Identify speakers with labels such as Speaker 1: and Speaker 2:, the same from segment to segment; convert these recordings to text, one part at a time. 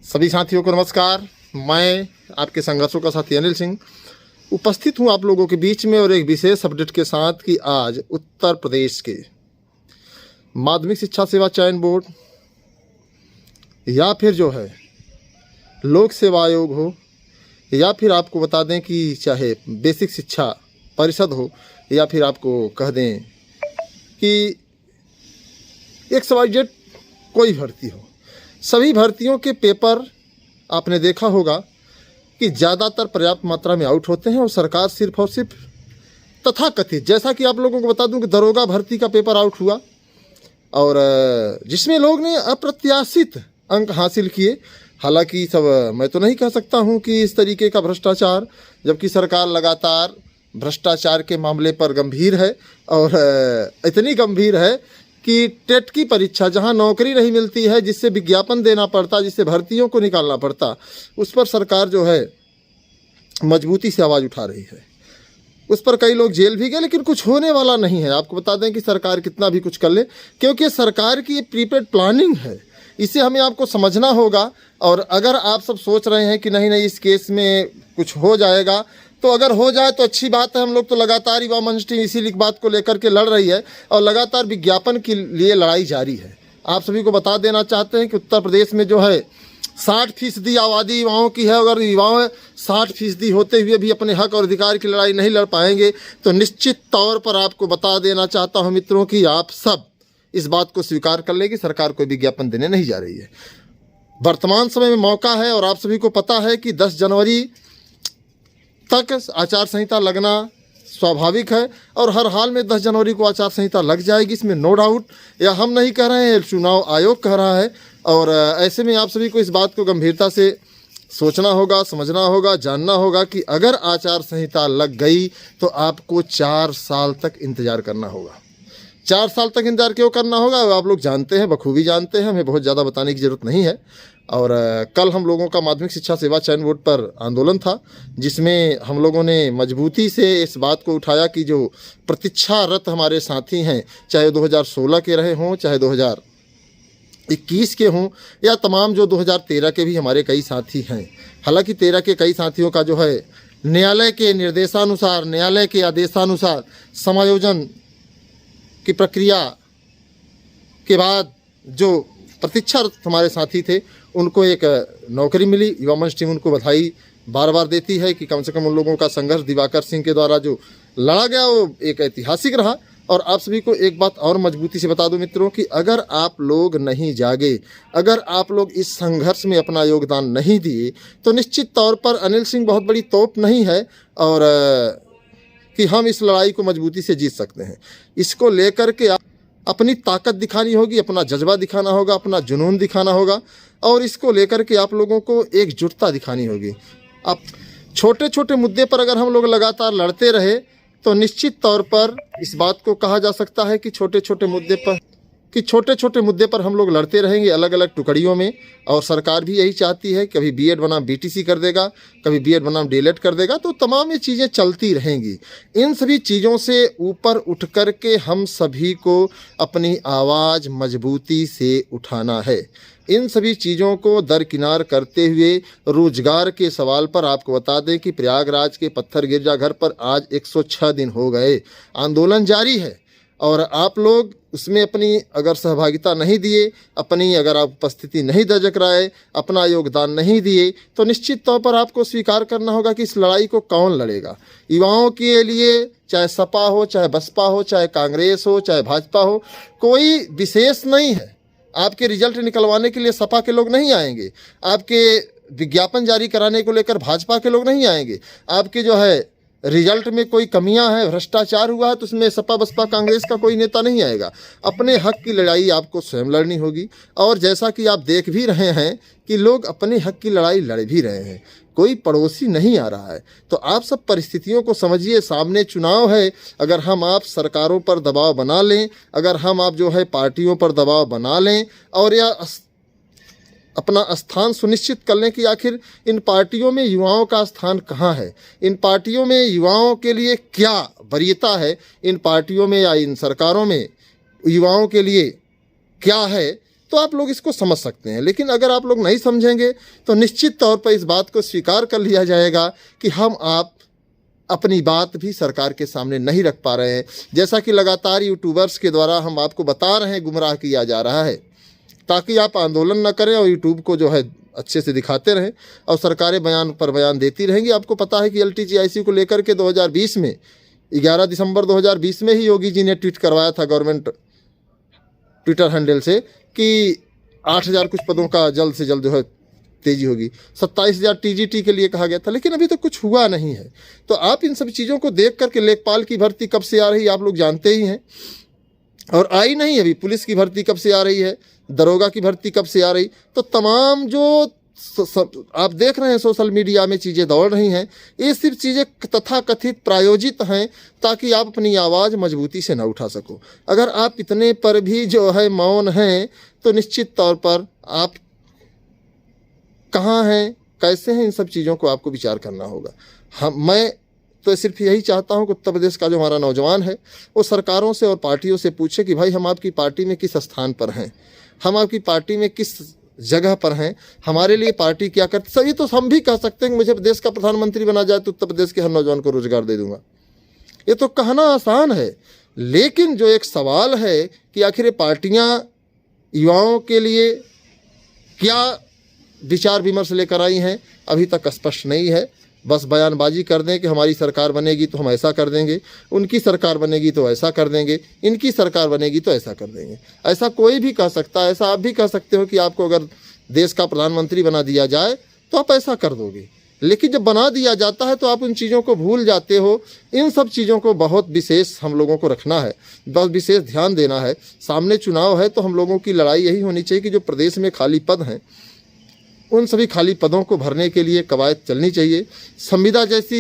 Speaker 1: सभी साथियों को नमस्कार। मैं आपके संघर्षों का साथी अनिल सिंह उपस्थित हूं आप लोगों के बीच में और एक विशेष अपडेट के साथ कि आज उत्तर प्रदेश के माध्यमिक शिक्षा सेवा चयन बोर्ड या फिर जो है लोक सेवा आयोग हो या फिर आपको बता दें कि चाहे बेसिक शिक्षा परिषद हो या फिर आपको कह दें कि XYZ कोई भर्ती हो, सभी भर्तियों के पेपर आपने देखा होगा कि ज़्यादातर पर्याप्त मात्रा में आउट होते हैं और सरकार सिर्फ और सिर्फ तथाकथित, जैसा कि आप लोगों को बता दूं कि दरोगा भर्ती का पेपर आउट हुआ और जिसमें लोग ने अप्रत्याशित अंक हासिल किए। हालांकि सब मैं तो नहीं कह सकता हूं कि इस तरीके का भ्रष्टाचार, जबकि सरकार लगातार भ्रष्टाचार के मामले पर गंभीर है और इतनी गंभीर है कि टेट की परीक्षा जहां नौकरी नहीं मिलती है, जिससे विज्ञापन देना पड़ता, जिससे भर्तियों को निकालना पड़ता, उस पर सरकार जो है मजबूती से आवाज़ उठा रही है। उस पर कई लोग जेल भी गए, लेकिन कुछ होने वाला नहीं है। आपको बता दें कि सरकार कितना भी कुछ कर ले, क्योंकि सरकार की प्रीपेड प्लानिंग है, इसे हमें आपको समझना होगा। और अगर आप सब सोच रहे हैं कि नहीं नहीं इस केस में कुछ हो जाएगा, तो अगर हो जाए तो अच्छी बात है। हम लोग तो लगातार युवा मंच टीम इसी बात को लेकर के लड़ रही है और लगातार विज्ञापन के लिए लड़ाई जारी है। आप सभी को बता देना चाहते हैं कि उत्तर प्रदेश में जो है 60% आबादी युवाओं की है। अगर युवाओं 60% होते हुए भी अपने हक और अधिकार की लड़ाई नहीं लड़ पाएंगे तो निश्चित तौर पर आपको बता देना चाहता हूं मित्रों कि आप सब इस बात को स्वीकार कर लें कि सरकार कोई विज्ञापन देने नहीं जा रही है। वर्तमान समय में मौका है और आप सभी को पता है कि 10 जनवरी तक आचार संहिता लगना स्वाभाविक है और हर हाल में 10 जनवरी को आचार संहिता लग जाएगी, इसमें नो डाउट। या हम नहीं कह रहे हैं, चुनाव आयोग कह रहा है। और ऐसे में आप सभी को इस बात को गंभीरता से सोचना होगा, समझना होगा, जानना होगा कि अगर आचार संहिता लग गई तो आपको 4 साल तक इंतज़ार करना होगा। 4 साल तक इंतजार क्यों करना होगा आप लोग जानते हैं, बखूबी जानते हैं, हमें बहुत ज़्यादा बताने की ज़रूरत नहीं है। और कल हम लोगों का माध्यमिक शिक्षा सेवा चयन बोर्ड पर आंदोलन था, जिसमें हम लोगों ने मजबूती से इस बात को उठाया कि जो प्रतीक्षारत हमारे साथी हैं, चाहे 2016 के रहे हों, चाहे 2021 के हों, या तमाम जो 2013 के भी हमारे कई साथी हैं। हालांकि 13 के कई साथियों का जो है न्यायालय के निर्देशानुसार, न्यायालय के आदेशानुसार समायोजन की प्रक्रिया के बाद जो प्रतीक्षारत हमारे साथी थे उनको एक नौकरी मिली। युवा मंच टीम उनको बधाई बार बार देती है कि कम से कम उन लोगों का संघर्ष दिवाकर सिंह के द्वारा जो लड़ा गया वो एक ऐतिहासिक रहा। और आप सभी को एक बात और मजबूती से बता दूं मित्रों कि अगर आप लोग नहीं जागे, अगर आप लोग इस संघर्ष में अपना योगदान नहीं दिए तो निश्चित तौर पर अनिल सिंह बहुत बड़ी तोप नहीं है और कि हम इस लड़ाई को मजबूती से जीत सकते हैं। इसको लेकर के अपनी ताकत दिखानी होगी, अपना जज्बा दिखाना होगा, अपना जुनून दिखाना होगा और इसको लेकर के आप लोगों को एकजुटता दिखानी होगी। अब छोटे छोटे मुद्दे पर अगर हम लोग लगातार लड़ते रहे तो निश्चित तौर पर इस बात को कहा जा सकता है कि छोटे छोटे मुद्दे पर हम लोग लड़ते रहेंगे अलग अलग टुकड़ियों में। और सरकार भी यही चाहती है, कभी बीएड बनाम बीटीसी कर देगा, कभी बीएड बनाम डीएलएड कर देगा, तो तमाम ये चीज़ें चलती रहेंगी। इन सभी चीज़ों से ऊपर उठ कर के हम सभी को अपनी आवाज़ मजबूती से उठाना है। इन सभी चीज़ों को दरकिनार करते हुए रोजगार के सवाल पर आपको बता दें कि प्रयागराज के पत्थर गिरजाघर पर आज 106 दिन हो गए, आंदोलन जारी है। और आप लोग उसमें अपनी अगर सहभागिता नहीं दिए, अपनी अगर आप उपस्थिति नहीं दर्ज कराए, अपना योगदान नहीं दिए, तो निश्चित तौर पर आपको स्वीकार करना होगा कि इस लड़ाई को कौन लड़ेगा। युवाओं के लिए चाहे सपा हो, चाहे बसपा हो, चाहे कांग्रेस हो, चाहे भाजपा हो, कोई विशेष नहीं है। आपके रिजल्ट निकलवाने के लिए सपा के लोग नहीं आएंगे, आपके विज्ञापन जारी कराने को लेकर भाजपा के लोग नहीं आएंगे, आपके जो है रिजल्ट में कोई कमियां हैं, भ्रष्टाचार हुआ है तो उसमें सपा बसपा कांग्रेस का कोई नेता नहीं आएगा। अपने हक की लड़ाई आपको स्वयं लड़नी होगी। और जैसा कि आप देख भी रहे हैं कि लोग अपने हक की लड़ाई लड़ भी रहे हैं, कोई पड़ोसी नहीं आ रहा है। तो आप सब परिस्थितियों को समझिए, सामने चुनाव है। अगर हम आप सरकारों पर दबाव बना लें, अगर हम आप जो है पार्टियों पर दबाव बना लें और या अपना स्थान सुनिश्चित कर लें कि आखिर इन पार्टियों में युवाओं का स्थान कहाँ है, इन पार्टियों में युवाओं के लिए क्या वरीयता है, इन पार्टियों में या इन सरकारों में युवाओं के लिए क्या है, तो आप लोग इसको समझ सकते हैं। लेकिन अगर आप लोग नहीं समझेंगे तो निश्चित तौर पर इस बात को स्वीकार कर लिया जाएगा कि हम आप अपनी बात भी सरकार के सामने नहीं रख पा रहे हैं। जैसा कि लगातार यूट्यूबर्स के द्वारा हम आपको बता रहे हैं, गुमराह किया जा रहा है ताकि आप आंदोलन न करें और यूट्यूब को जो है अच्छे से दिखाते रहें और सरकारें बयान पर बयान देती रहेंगी। आपको पता है कि LTTIC को लेकर के 2020 में 11 दिसंबर 2020 में ही योगी जी ने ट्वीट करवाया था गवर्नमेंट ट्विटर हैंडल से कि 8,000 कुछ पदों का जल्द से जल्द जो है तेजी होगी। 27,000 TGT के लिए कहा गया था, लेकिन अभी तो कुछ हुआ नहीं है। तो आप इन सब चीज़ों को देख करके लेखपाल की भर्ती कब से आ रही है आप लोग जानते ही हैं, और आई नहीं अभी। पुलिस की भर्ती कब से आ रही है, दरोगा की भर्ती कब से आ रही। तो तमाम जो आप देख रहे हैं सोशल मीडिया में चीज़ें दौड़ रही हैं, ये सिर्फ चीज़ें तथाकथित प्रायोजित हैं ताकि आप अपनी आवाज़ मजबूती से न उठा सको। अगर आप इतने पर भी जो है मौन हैं तो निश्चित तौर पर आप कहाँ हैं, कैसे हैं, इन सब चीज़ों को आपको विचार करना होगा। मैं तो सिर्फ यही चाहता हूं कि उत्तर प्रदेश का जो हमारा नौजवान है वो सरकारों से और पार्टियों से पूछे कि भाई हम आपकी पार्टी में किस स्थान पर हैं, हम आपकी पार्टी में किस जगह पर हैं, हमारे लिए पार्टी क्या करती। सही तो हम भी कह सकते हैं कि मुझे देश का प्रधानमंत्री बना जाए तो उत्तर प्रदेश के हर नौजवान को रोजगार दे दूंगा। ये तो कहना आसान है, लेकिन जो एक सवाल है कि आखिर ये पार्टियाँ युवाओं के लिए क्या विचार विमर्श लेकर आई हैं, अभी तक स्पष्ट नहीं है। बस बयानबाजी कर दें कि हमारी सरकार बनेगी तो हम ऐसा कर देंगे, उनकी सरकार बनेगी तो ऐसा कर देंगे, इनकी सरकार बनेगी तो ऐसा कर देंगे। ऐसा कोई भी कह सकता है। ऐसा आप भी कह सकते हो कि आपको अगर देश का प्रधानमंत्री बना दिया जाए तो आप ऐसा कर दोगे, लेकिन जब बना दिया जाता है तो आप उन चीज़ों को भूल जाते हो। इन सब चीज़ों को बहुत विशेष हम लोगों को रखना है, बहुत विशेष ध्यान देना है। सामने चुनाव है तो हम लोगों की लड़ाई यही होनी चाहिए कि जो प्रदेश में खाली पद हैं उन सभी खाली पदों को भरने के लिए कवायद चलनी चाहिए। संविदा जैसी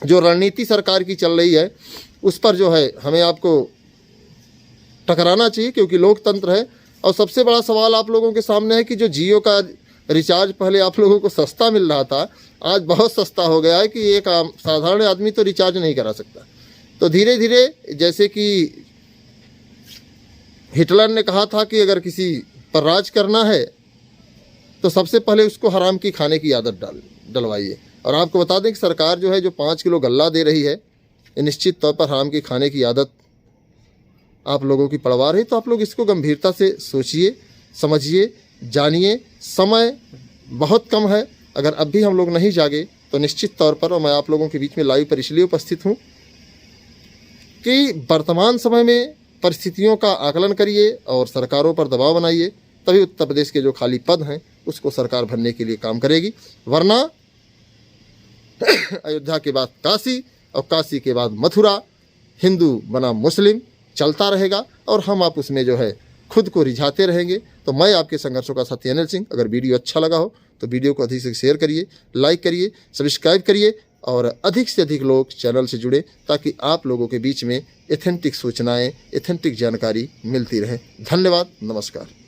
Speaker 1: जो रणनीति सरकार की चल रही है उस पर जो है हमें आपको टकराना चाहिए, क्योंकि लोकतंत्र है। और सबसे बड़ा सवाल आप लोगों के सामने है कि जो जियो का रिचार्ज पहले आप लोगों को सस्ता मिल रहा था, आज बहुत सस्ता हो गया है कि एक साधारण आदमी तो रिचार्ज नहीं करा सकता। तो धीरे धीरे, जैसे कि हिटलर ने कहा था कि अगर किसी पर राज करना है तो सबसे पहले उसको हराम की खाने की आदत डलवाइए। और आपको बता दें कि सरकार जो है जो 5 किलो गल्ला दे रही है, ये निश्चित तौर पर हराम की खाने की आदत आप लोगों की पड़वा रही। तो आप लोग इसको गंभीरता से सोचिए, समझिए, जानिए। समय बहुत कम है। अगर अब भी हम लोग नहीं जागे तो निश्चित तौर पर, और मैं आप लोगों के बीच में लाइव पर इसलिए उपस्थित हूँ कि वर्तमान समय में परिस्थितियों का आकलन करिए और सरकारों पर दबाव बनाइए, तभी उत्तर प्रदेश के जो खाली पद हैं उसको सरकार भरने के लिए काम करेगी। वरना अयोध्या के बाद काशी और काशी के बाद मथुरा, हिंदू बना मुस्लिम चलता रहेगा और हम आप उसमें जो है खुद को रिझाते रहेंगे। तो मैं आपके संघर्षों का साथी अनिल सिंह। अगर वीडियो अच्छा लगा हो तो वीडियो को अधिक से शेयर करिए, लाइक करिए, सब्सक्राइब करिए और अधिक से अधिक लोग चैनल से जुड़े ताकि आप लोगों के बीच में एथेंटिक सूचनाएं, एथेंटिक जानकारी मिलती रहे। धन्यवाद, नमस्कार।